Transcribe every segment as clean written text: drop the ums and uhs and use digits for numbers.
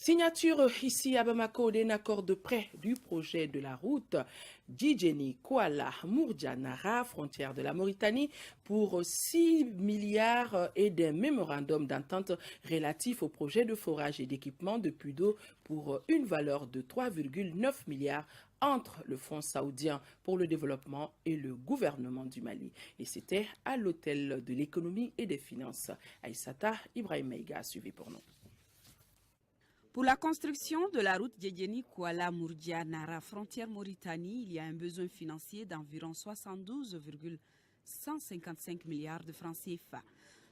Signature ici à Bamako d'un accord de prêt du projet de la route Djidjeni-Kouala-Mourdia-Nara, frontière de la Mauritanie, pour 6 milliards et d'un mémorandum d'entente relatif au projet de forage et d'équipement de puits d'eau pour une valeur de 3,9 milliards entre le Fonds saoudien pour le développement et le gouvernement du Mali. Et c'était à l'hôtel de l'économie et des finances. Aïssata Ibrahim Maïga a suivi pour nous. Pour la construction de la route Djedjeni-Kouala-Mourdia-Nara, frontière Mauritanie, il y a un besoin financier d'environ 72,155 milliards de francs CFA.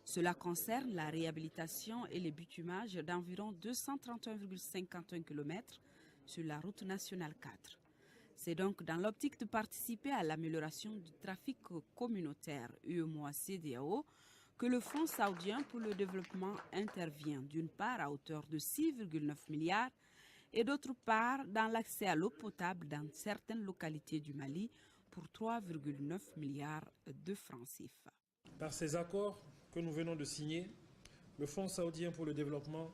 Cela concerne la réhabilitation et le bitumage d'environ 231,51 km sur la route nationale 4. C'est donc dans l'optique de participer à l'amélioration du trafic communautaire UEMOA-CEDEAO que le Fonds saoudien pour le développement intervient d'une part à hauteur de 6,9 milliards et d'autre part dans l'accès à l'eau potable dans certaines localités du Mali pour 3,9 milliards de francs CFA. Par ces accords que nous venons de signer, le Fonds saoudien pour le développement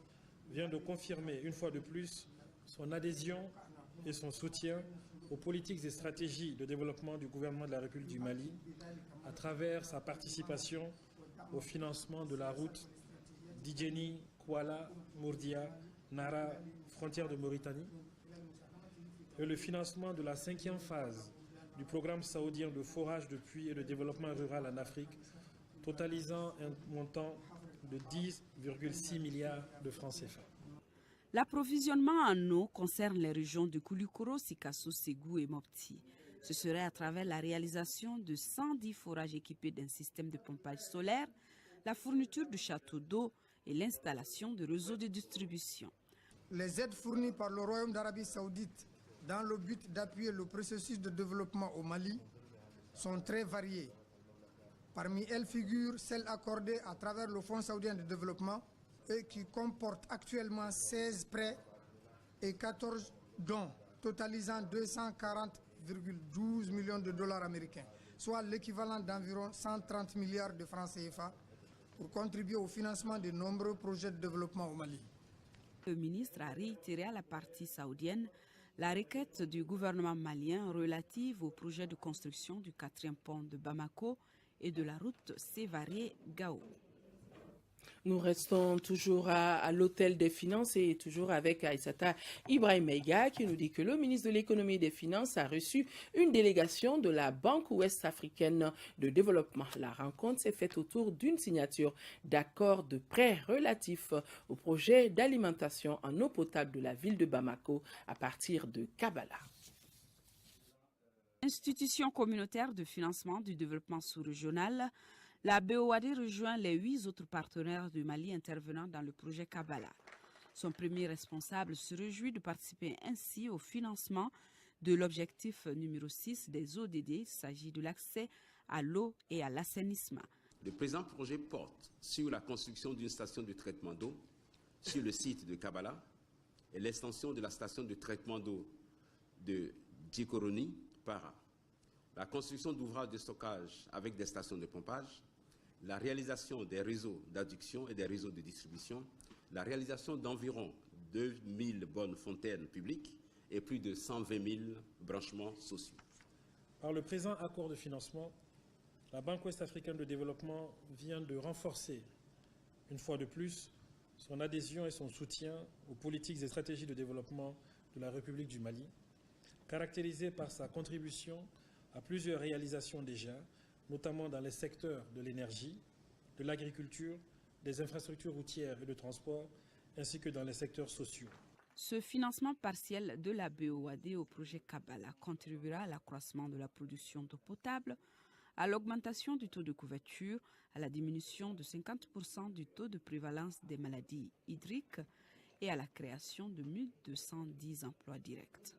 vient de confirmer une fois de plus son adhésion et son soutien aux politiques et stratégies de développement du gouvernement de la République du Mali à travers sa participation au financement de la route Djidjeni-Kouala-Mourdia-Nara, frontière de Mauritanie, et le financement de la 5e phase du programme saoudien de forage de puits et de développement rural en Afrique, totalisant un montant de 10,6 milliards de francs CFA. L'approvisionnement en eau concerne les régions de Koulikoro, Sikasso, Ségou et Mopti. Ce serait à travers la réalisation de 110 forages équipés d'un système de pompage solaire, la fourniture de châteaux d'eau et l'installation de réseaux de distribution. Les aides fournies par le Royaume d'Arabie Saoudite dans le but d'appuyer le processus de développement au Mali sont très variées. Parmi elles figurent celles accordées à travers le Fonds saoudien de développement et qui comporte actuellement 16 prêts et 14 dons, totalisant 240,12 millions de dollars américains, soit l'équivalent d'environ 130 milliards de francs CFA pour contribuer au financement de nombreux projets de développement au Mali. Le ministre a réitéré à la partie saoudienne la requête du gouvernement malien relative au projet de construction du 4e pont de Bamako et de la route Sévaré-Gao. Nous restons toujours à l'hôtel des finances et toujours avec Aïssata Ibrahim Maïga qui nous dit que le ministre de l'économie et des finances a reçu une délégation de la Banque ouest-africaine de développement. La rencontre s'est faite autour d'une signature d'accord de prêt relatif au projet d'alimentation en eau potable de la ville de Bamako à partir de Kabbalah. Institution communautaire de financement du développement sous-régional, la BOAD rejoint les 8 autres partenaires du Mali intervenant dans le projet Kabbalah. Son premier responsable se réjouit de participer ainsi au financement de l'objectif numéro 6 des ODD. Il s'agit de l'accès à l'eau et à l'assainissement. Le présent projet porte sur la construction d'une station de traitement d'eau sur le site de Kabbalah et l'extension de la station de traitement d'eau de Djikoroni Para. La construction d'ouvrages de stockage avec des stations de pompage, la réalisation des réseaux d'adduction et des réseaux de distribution, la réalisation d'environ 2000 bonnes fontaines publiques et plus de 120 000 branchements sociaux. Par le présent accord de financement, la Banque ouest-africaine de développement vient de renforcer, une fois de plus, son adhésion et son soutien aux politiques et stratégies de développement de la République du Mali, caractérisée par sa contribution à plusieurs réalisations déjà, notamment dans les secteurs de l'énergie, de l'agriculture, des infrastructures routières et de transport, ainsi que dans les secteurs sociaux. Ce financement partiel de la BOAD au projet Kabbalah contribuera à l'accroissement de la production d'eau potable, à l'augmentation du taux de couverture, à la diminution de 50% du taux de prévalence des maladies hydriques et à la création de 1210 emplois directs.